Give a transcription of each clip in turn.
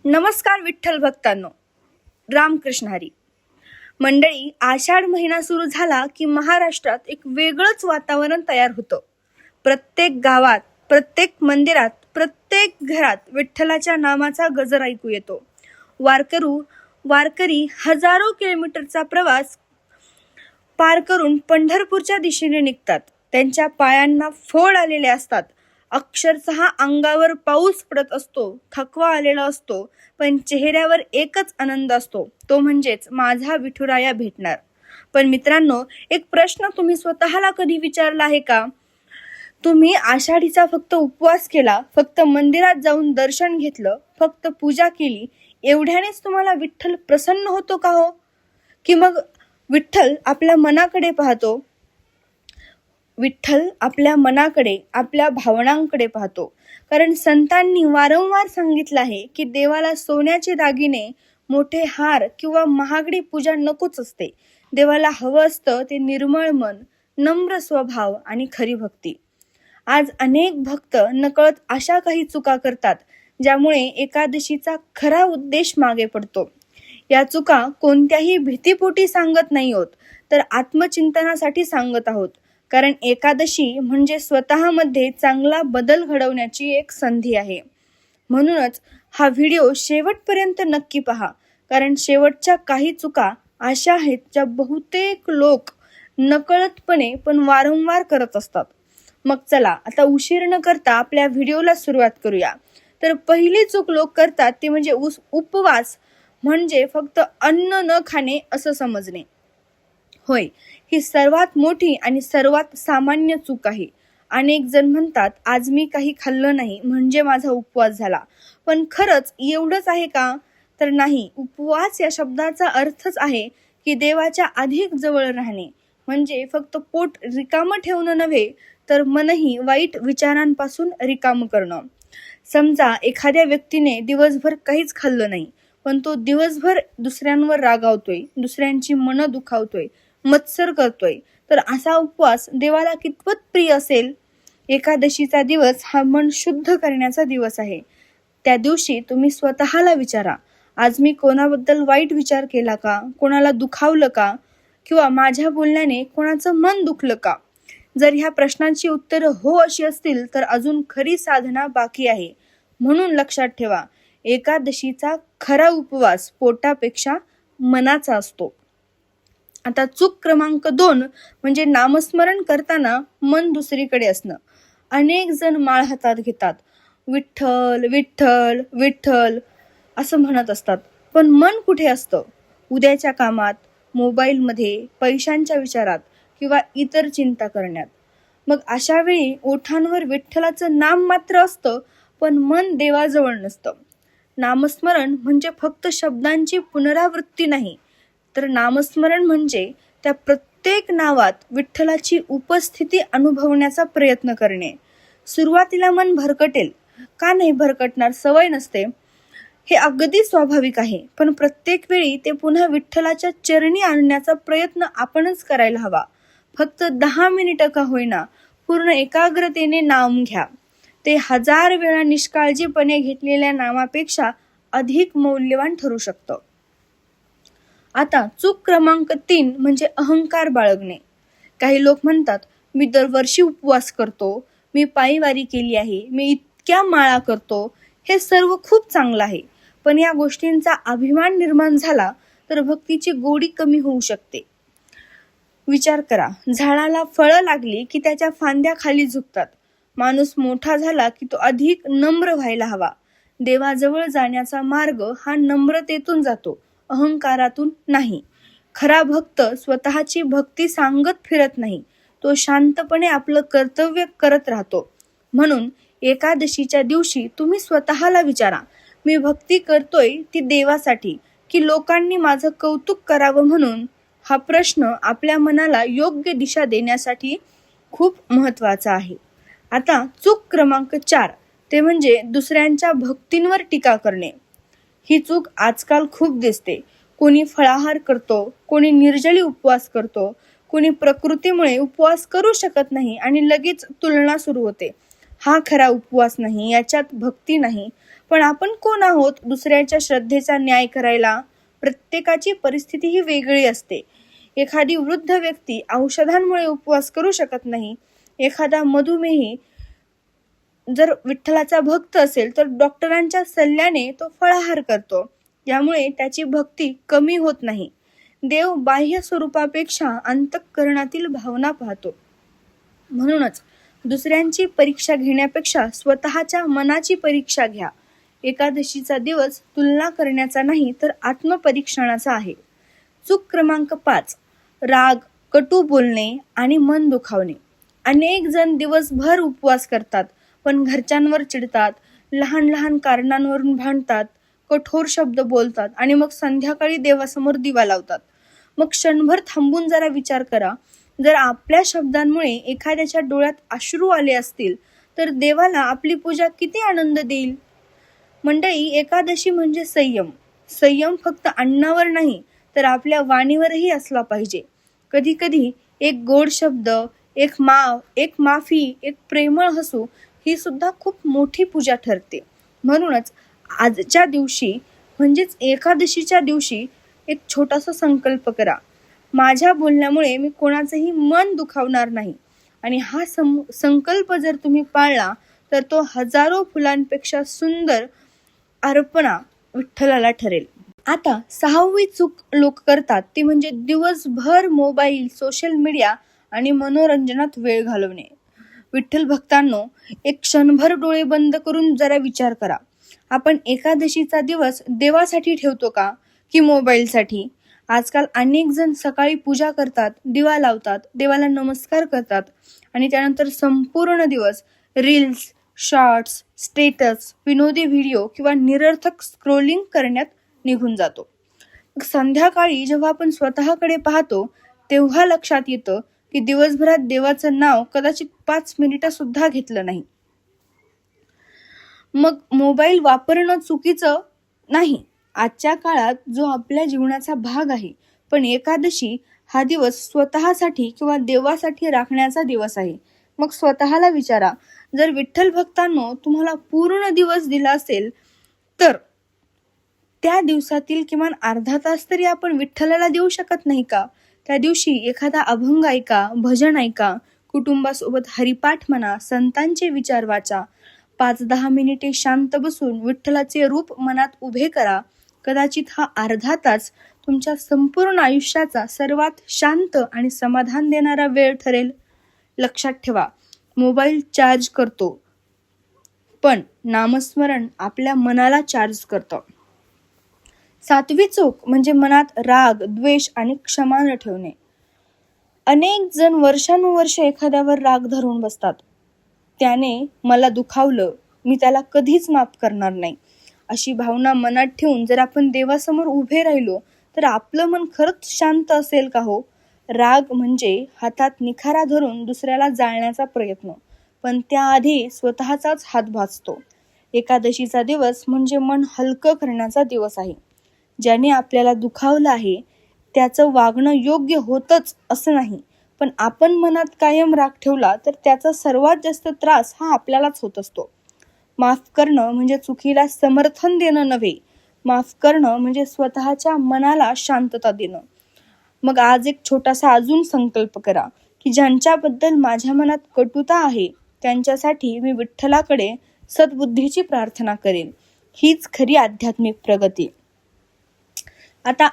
नमस्कार विठ्ठल भक्तांनो, रामकृष्ण हरी. मंडळी, आषाढ महिना सुरू झाला की महाराष्ट्रात एक वेगळंच वातावरण तयार होतं. प्रत्येक गावात, प्रत्येक मंदिरात, प्रत्येक घरात विठ्ठलाच्या नामाचा गजर ऐकू येतो. वारकरी हजारो किलोमीटरचा प्रवास पार करून पंढरपूरच्या दिशेने निघतात. त्यांच्या पायांना फोड आलेले असतात. अक्षरशः अंगावर पाऊस पडत असतो, थकवा आलेला असतो, पण चेहऱ्यावर एकच आनंद असतो, तो म्हणजेच माझा विठुराया भेटणार. पण मित्रांनो, एक प्रश्न तुम्ही स्वतःला कधी विचारला आहे का? तुम्ही आषाढीचा फक्त उपवास केला, फक्त मंदिरात जाऊन दर्शन घेतलं, फक्त पूजा केली, एवढ्यानेच तुम्हाला विठ्ठल प्रसन्न होतो का हो? की मग विठ्ठल आपल्या मनाकडे पाहतो? विठ्ठल आपल्या मनाकडे, आपल्या भावनांकडे पाहतो. कारण संतांनी वारंवार सांगितलं आहे की देवाला सोन्याचे दागिने, मोठे हार किंवा महागडी पूजा नकोच असते. देवाला हवं असतं ते निर्मळ मन, नम्र स्वभाव आणि खरी भक्ती. आज अनेक भक्त नकळत अशा काही चुका करतात ज्यामुळे एकादशीचा खरा उद्देश मागे पडतो. या चुका कोणत्याही भीतीपोटी सांगत नाही आहोत, तर आत्मचिंतनासाठी सांगत आहोत. कारण एकादशी म्हणजे स्वतःमध्ये चांगला बदल घडवण्याची एक संधी आहे. म्हणूनच हा व्हिडिओ शेवटपर्यंत नक्की पहा, कारण शेवटच्या काही चुका अशा आहेत ज्या बहुतेक लोक नकळतपणे पण वारंवार करत असतात. मग चला आता उशीर न करता आपल्या व्हिडिओला सुरुवात करूया. तर पहिली चूक लोक करतात ती म्हणजे उपवास म्हणजे फक्त अन्न न खाणे असं समजणे. होय, ही सर्वात मोठी आणि सर्वात सामान्य चूक आहे. अनेक जण म्हणतात, आज मी काही खाल्लं नाही म्हणजे माझा उपवास झाला. पण खरंच एवढंच आहे का? तर नाही. उपवास या शब्दाचा अर्थच आहे की देवाच्या अधिक जवळ राहणे. म्हणजे फक्त पोट रिकामं ठेवणं नव्हे, तर मनही वाईट विचारांपासून रिकामं करणं. समजा एखाद्या व्यक्तीने दिवसभर काहीच खाल्लं नाही, पण तो दिवसभर दुसऱ्यांवर रागावतोय, दुसऱ्यांची मनं दुखावतोय, मत्सर करतोय, तर असा उपवास देवाला कितपत प्रिय असेल? एकादशीचा दिवस हा मन शुद्ध करण्याचा दिवस आहे. त्या दिवशी तुम्ही स्वतःला विचारा, आज मी कोणाबद्दल वाईट विचार केला का? कोणाला दुखावलं का? किंवा माझ्या बोलण्याने कोणाचं मन दुखलं का? जर ह्या प्रश्नांची उत्तरं हो अशी असतील तर अजून खरी साधना बाकी आहे. म्हणून लक्षात ठेवा, एकादशीचा खरा उपवास पोटापेक्षा मनाचा असतो. आता चूक क्रमांक 2 म्हणजे नामस्मरण करताना मन दुसरीकडे असणं. अनेक जण माळ हातात घेतात, विठ्ठल विठ्ठल विठ्ठल असं म्हणत असतात, पण मन कुठे असतं? उद्याच्या कामात, मोबाईलमध्ये, पैशांच्या विचारात किंवा इतर चिंता करण्यात. मग अशा वेळी ओठांवर विठ्ठलाचं नाम मात्र असतं, पण मन देवाजवळ नसतं. नामस्मरण म्हणजे फक्त शब्दांची पुनरावृत्ती नाही, तर नामस्मरण म्हणजे त्या प्रत्येक नावात विठ्ठलाची उपस्थिती अनुभवण्याचा प्रयत्न करणे. सुरुवातीला मन भरकटेल, का नाही भरकटणार? सवय नसते, हे अगदी स्वाभाविक आहे. पण प्रत्येक वेळी ते पुन्हा विठ्ठलाच्या चरणी आणण्याचा प्रयत्न आपणच करायला हवा. फक्त 10 मिनिटं का होईना, पूर्ण एकाग्रतेने नाम घ्या. ते 1000 वेळा निष्काळजीपणे घेतलेल्या नामापेक्षा अधिक मौल्यवान ठरू शकतं. आता चूक क्रमांक 3 म्हणजे अहंकार बाळगणे. काही लोक म्हणतात, मी दरवर्षी उपवास करतो, मी पायीवारी केली आहे, मी इतक्या माळा करतो. हे सर्व खूप चांगलं आहे, पण या गोष्टींचा अभिमान निर्माण झाला तर भक्तीची गोडी कमी होऊ शकते. विचार करा, झाडाला फळं लागली की त्याच्या फांद्या खाली झुकतात. माणूस मोठा झाला की तो अधिक नम्र व्हायला हवा. देवाजवळ जाण्याचा मार्ग हा नम्रतेतून जातो, अहंकारातून नाही. खरा भक्त स्वतःची भक्ती सांगत फिरत नाही, तो शांतपणे आपलं कर्तव्य करत राहतो. म्हणून एकादशीच्या दिवशी तुम्ही स्वतःला विचारा, मी भक्ती करतोय ती देवासाठी की लोकांनी माझं कौतुक करावं म्हणून? हा प्रश्न आपल्या मनाला योग्य दिशा देण्यासाठी खूप महत्वाचा आहे. आता चूक क्रमांक 4 ते म्हणजे दुसऱ्यांच्या भक्तींवर टीका करणे. ही चूक आजकाल खूप दिसते. कोणी फळाहार करतो, कोणी निर्जली उपवास करतो, कोणी प्रकृतीमुळे उपवास करू शकत नाही आणि लगेच तुलना सुरू होते. हा खरा उपवास नाही, याच्यात भक्ती नाही. पण आपण कोण आहोत दुसऱ्याच्या श्रद्धेचा न्याय करायला? प्रत्येकाची परिस्थिती ही वेगळी असते. एखादी वृद्ध व्यक्ती औषधांमुळे उपवास करू शकत नाही. एखादा मधुमेही जर विठ्ठलाचा भक्त असेल तर डॉक्टरांच्या सल्ल्याने तो फळाहार करतो. यामुळे त्याची भक्ती कमी होत नाही. देव बाह्य स्वरूपापेक्षा अंतःकरणातील भावना पाहतो. म्हणूनच दुसऱ्यांची परीक्षा घेण्यापेक्षा स्वतःच्या मनाची परीक्षा घ्या. एकादशीचा दिवस तुलना करण्याचा नाही तर आत्मपरीक्षणाचा आहे. चूक क्रमांक 5, राग, कटू बोलणे आणि मन दुखावणे. अनेक जण दिवसभर उपवास करतात पण घरच्यांवर चिडतात, लहान लहान कारणांवरून भांडतात, कठोर शब्द बोलतात आणि मग संध्याकाळी देवासमोर दिवा लावतात. मग क्षणभर थांबून जरा विचार करा, जर आपल्या शब्दांमुळे एखाद्याच्या डोळ्यात अश्रू आले असतील तर देवाला आपली पूजा किती आनंद देईल. मंडळी, एकादशी म्हणजे संयम. संयम फक्त अन्नावर नाही तर आपल्या वाणीवरही असला पाहिजे. कधी कधी एक गोड शब्द, एक माफी, एक प्रेमळ हसू ही सुद्धा खूप मोठी पूजा ठरते. म्हणूनच आजच्या दिवशी म्हणजेच एकादशीच्या दिवशी एक छोटासा संकल्प करा. माझ्या बोलण्यामुळे मी कोणाचंही मन दुखावणार नाही. आणि हा संकल्प जर तुम्ही पाळला तर तो हजारो फुलांपेक्षा सुंदर अर्पणा विठ्ठलाला ठरेल. आता 6वी चूक लोक करतात ती म्हणजे दिवसभर मोबाईल, सोशल मीडिया आणि मनोरंजनात वेळ घालवणे. विठ्ठल भक्तांनो, एक क्षणभर डोळे बंद करून जरा विचार करा. आपण एकादशीचा दिवस देवासाठी ठेवतो का की मोबाईलसाठी? आजकाल अनेक जण सकाळी पूजा करतात, दिवा लावतात, देवाला नमस्कार करतात आणि त्यानंतर संपूर्ण दिवस रील्स, शॉर्ट्स, स्टेटस, विनोदी व्हिडिओ किंवा निरर्थक स्क्रोलिंग करण्यात निघून जातो. संध्याकाळी जेव्हा आपण स्वतःकडे पाहतो तेव्हा लक्षात येतं की दिवसभरात देवाचं नाव कदाचित 5 मिनिटं सुद्धा घेतलं नाही. मग मोबाईल वापरणं चुकीचं नाही. आजच्या काळात जो आपल्या जीवनाचा भाग आहे, पण एकादशी हा दिवस स्वतःसाठी किंवा देवासाठी राखण्याचा दिवस आहे. मग स्वतःला विचारा, जर विठ्ठल भक्तांनो तुम्हाला पूर्ण दिवस दिला असेल तर त्या दिवसातील किमान अर्धा तास तरी आपण विठ्ठलाला देऊ शकत नाही का? त्या दिवशी एखादा अभंग ऐका, भजन ऐका, कुटुंबासोबत हरिपाठ म्हणा, संतांचे विचार वाचा, 5-10 मिनिटे शांत बसून विठ्ठलाचे रूप मनात उभे करा. कदाचित हा अर्धा तास तुमच्या संपूर्ण आयुष्याचा सर्वात शांत आणि समाधान देणारा वेळ ठरेल. लक्षात ठेवा, मोबाईल चार्ज करतो पण नामस्मरण आपल्या मनाला चार्ज करतं. 7वी चूक म्हणजे मनात राग, द्वेष आणि क्षमा न ठेवणे. अनेक जण वर्षानुवर्ष एखाद्यावर राग धरून बसतात. त्याने मला दुखावलं, मी त्याला कधीच माफ करणार नाही, अशी भावना मनात ठेवून जर आपण देवासमोर उभे राहिलो तर आपलं मन खरंच शांत असेल का हो? राग म्हणजे हातात निखारा धरून दुसऱ्याला जाळण्याचा प्रयत्न, पण त्याआधी स्वतःचाच हात भाजतो. एकादशीचा दिवस म्हणजे मन हलकं करण्याचा दिवस आहे. ज्याने आपल्याला दुखावलं आहे त्याचं वागणं योग्य होतच असं नाही, पण आपण मनात कायम राग ठेवला तर त्याचा सर्वात जास्त त्रास हा आपल्यालाच होत असतो. माफ करणं म्हणजे चुकीला समर्थन देणं नव्हे, माफ करणं म्हणजे स्वतःच्या मनाला शांतता देणं. मग आज एक छोटासा अजून संकल्प करा की ज्यांच्याबद्दल माझ्या मनात कटुता आहे त्यांच्यासाठी मी विठ्ठलाकडे सद्बुद्धीची प्रार्थना करेन. हीच खरी आध्यात्मिक प्रगती. आता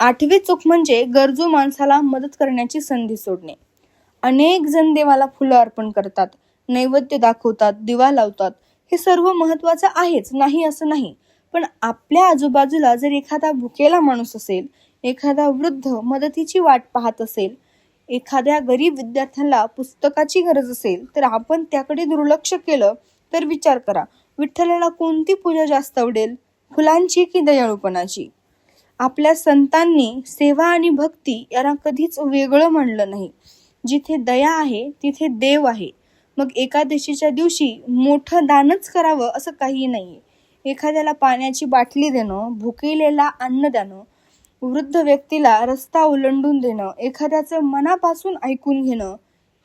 8वी चूक म्हणजे गरजू माणसाला मदत करण्याची संधी सोडणे. अनेक जण देवाला फुलं अर्पण करतात, नैवेद्य दाखवतात, दिवा लावतात. हे सर्व महत्वाचं आहेच, नाही असं नाही, पण आपल्या आजूबाजूला जर एखादा भुकेला माणूस असेल, एखादा वृद्ध मदतीची वाट पाहत असेल, एखाद्या गरीब विद्यार्थ्याला पुस्तकाची गरज असेल तर आपण त्याकडे दुर्लक्ष केलं तर विचार करा, विठ्ठलाला कोणती पूजा जास्त आवडेल, फुलांची की दयाळूपणाची? आपल्या संतांनी सेवा आणि भक्ती यांना कधीच वेगळं म्हणलं नाही. जिथे दया आहे तिथे देव आहे. मग एकादशीच्या दिवशी मोठं दानच करावं असं काही नाहीये. एखाद्याला पाण्याची बाटली देणं, भुकेलेला अन्न देणं, वृद्ध व्यक्तीला रस्ता ओलांडून देणं, एखाद्याचं मनापासून ऐकून घेणं,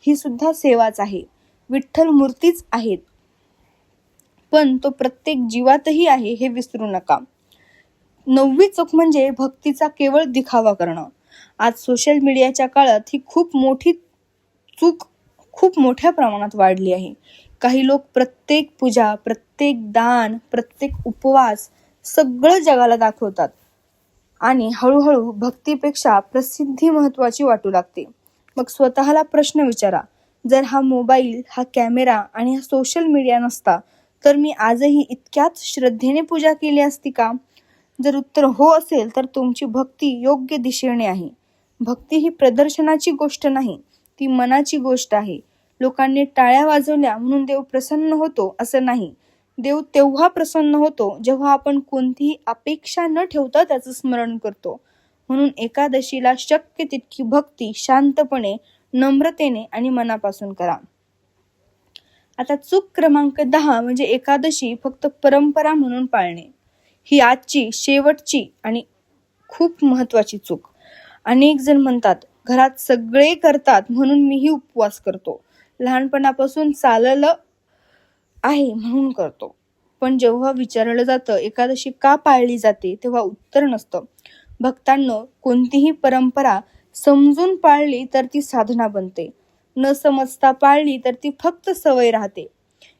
ही सुद्धा सेवाच आहे. विठ्ठल मूर्तीच आहेत. पण तो प्रत्येक जीवातही आहे हे विसरू नका. 9वी चूक म्हणजे भक्तीचा केवळ दिखावा करणं. आज सोशल मीडियाच्या काळात ही खूप मोठी चूक खूप मोठ्या प्रमाणात वाढली आहे. काही लोक प्रत्येक पूजा, प्रत्येक दान, प्रत्येक उपवास सगळं जगाला दाखवतात आणि हळूहळू भक्तीपेक्षा प्रसिद्धी महत्वाची वाटू लागते. मग स्वतःला प्रश्न विचारा, जर हा मोबाईल, हा कॅमेरा आणि हा सोशल मीडिया नसता तर मी आजही इतक्याच श्रद्धेने पूजा केली असती का? जर उत्तर हो असेल तर तुमची भक्ती योग्य दिशेने आहे. भक्ती ही प्रदर्शनाची गोष्ट नाही, ती मनाची गोष्ट आहे. लोकांनी टाळ्या वाजवल्या म्हणून देव प्रसन्न होतो असं नाही. देव तेव्हा प्रसन्न होतो जेव्हा आपण कोणतीही अपेक्षा न ठेवता त्याचं स्मरण करतो. म्हणून एकादशीला शक्य तितकी भक्ती शांतपणे, नम्रतेने आणि मनापासून करा. आता चूक क्रमांक 10 म्हणजे एकादशी फक्त परंपरा म्हणून पाळणे. ही आजची शेवटची आणि खूप महत्वाची चूक. अनेक जण म्हणतात, घरात सगळे करतात म्हणून मीही उपवास करतो, लहानपणापासून चाललं आहे म्हणून करतो. पण जेव्हा विचारलं जातं एकादशी का पाळली जाते तेव्हा उत्तर नसतं. भक्तांनो, कोणतीही परंपरा समजून पाळली तर ती साधना बनते, न समजता पाळली तर ती फक्त सवय राहते.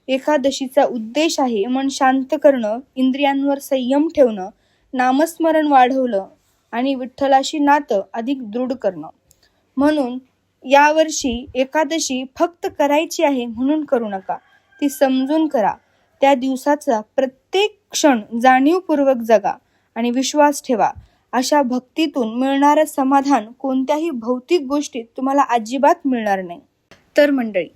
एकादशीचा उद्देश आहे मन शांत करणं, इंद्रियांवर संयम ठेवणं, नामस्मरण वाढवलं आणि विठ्ठलाशी नातं अधिक दृढ करणं. म्हणून यावर्षी एकादशी फक्त करायची आहे म्हणून करू नका, ती समजून करा. त्या दिवसाचा प्रत्येक क्षण जाणीवपूर्वक जगा आणि विश्वास ठेवा. अशा भक्तीतून मिळणारं समाधान कोणत्याही भौतिक गोष्टीत तुम्हाला अजिबात मिळणार नाही. तर मंडळी,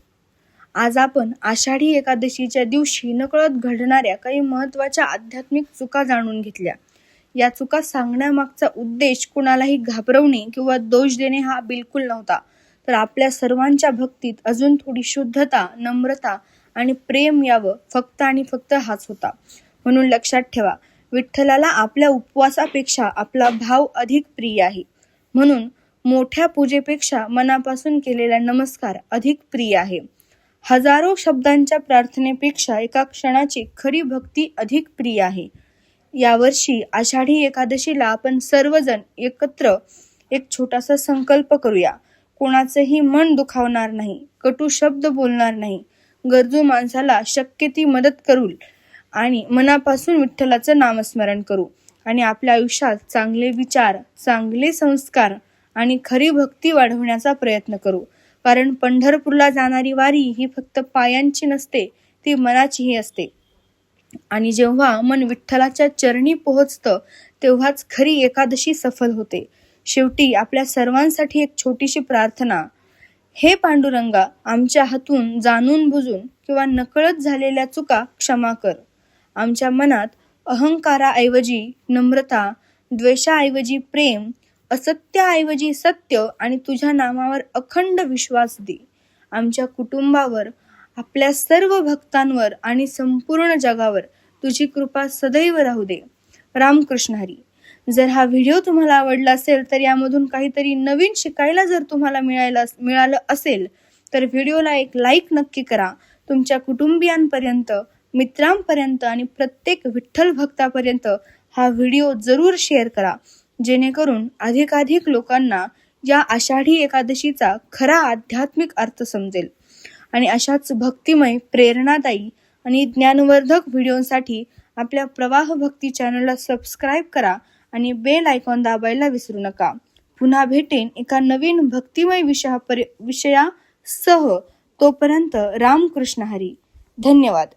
आज आपण आषाढी एकादशीच्या दिवशी नकळत घडणाऱ्या काही महत्त्वाच्या आध्यात्मिक चुका जाणून घेतल्या. या चुका सांगण्यामागचा उद्देश कुणालाही घाबरवणे किंवा दोष देणे हा बिलकुल नव्हता, तर आपल्या सर्वांच्या भक्तीत अजून थोडी शुद्धता, नम्रता आणि प्रेम यावं, फक्त आणि फक्त हाच होता. म्हणून लक्षात ठेवा, विठ्ठलाला आपल्या उपवासापेक्षा आपला भाव अधिक प्रिय आहे. म्हणून मोठ्या पूजेपेक्षा मनापासून केलेला नमस्कार अधिक प्रिय आहे. हजारो शब्दांच्या प्रार्थनेपेक्षा एका क्षणाची खरी भक्ती अधिक प्रिय आहे. यावर्षी आषाढी एकादशीला आपण सर्वजण एकत्र एक छोटासा संकल्प करूया. कोणाचंही मन दुखावणार नाही, कटू शब्द बोलणार नाही, गरजू माणसाला शक्य ती मदत करू आणि मनापासून विठ्ठलाचं नामस्मरण करू आणि आपल्या आयुष्यात चांगले विचार, चांगले संस्कार आणि खरी भक्ती वाढवण्याचा प्रयत्न करू. कारण पंढरपूरला जाणारी वारी ही फक्त पायांची नसते, ती मनाचीही असते. आणि जेव्हा मन विठ्ठलाच्या चरणी पोहोचतं तेव्हाच खरी एकादशी सफल होते. शेवटी आपल्या सर्वांसाठी एक छोटीशी प्रार्थना. हे पांडुरंगा, आमच्या हातून जाणून बुजून किंवा नकळत झालेल्या चुका क्षमा कर. आमच्या मनात अहंकाराऐवजी नम्रता, द्वेषाऐवजी प्रेम, असत्याऐवजी सत्य आणि तुझ्या नामावर अखंड विश्वास दे. आमच्या कुटुंबावर, आपल्या सर्व भक्तांवर आणि संपूर्ण जगावर तुझी कृपा सदैव राहू दे. रामकृष्ण हरी. जर हा व्हिडिओ तुम्हाला आवडला असेल तर यामधून काहीतरी नवीन शिकायला जर तुम्हाला मिळालं असेल तर व्हिडिओला एक लाईक नक्की करा. तुमच्या कुटुंबियांपर्यंत, मित्रांपर्यंत आणि प्रत्येक विठ्ठल भक्तापर्यंत हा व्हिडिओ जरूर शेअर करा, जेणेकरून अधिकाधिक लोकांना या आषाढी एकादशीचा खरा आध्यात्मिक अर्थ समजेल. आणि अशाच भक्तिमय, प्रेरणादायी आणि ज्ञानवर्धक व्हिडिओसाठी आपल्या प्रवाह भक्ती चॅनलला सबस्क्राईब करा आणि बेल आयकॉन दाबायला विसरू नका. पुन्हा भेटेन एका नवीन भक्तिमय विषयासह. तोपर्यंत रामकृष्ण हरी. धन्यवाद.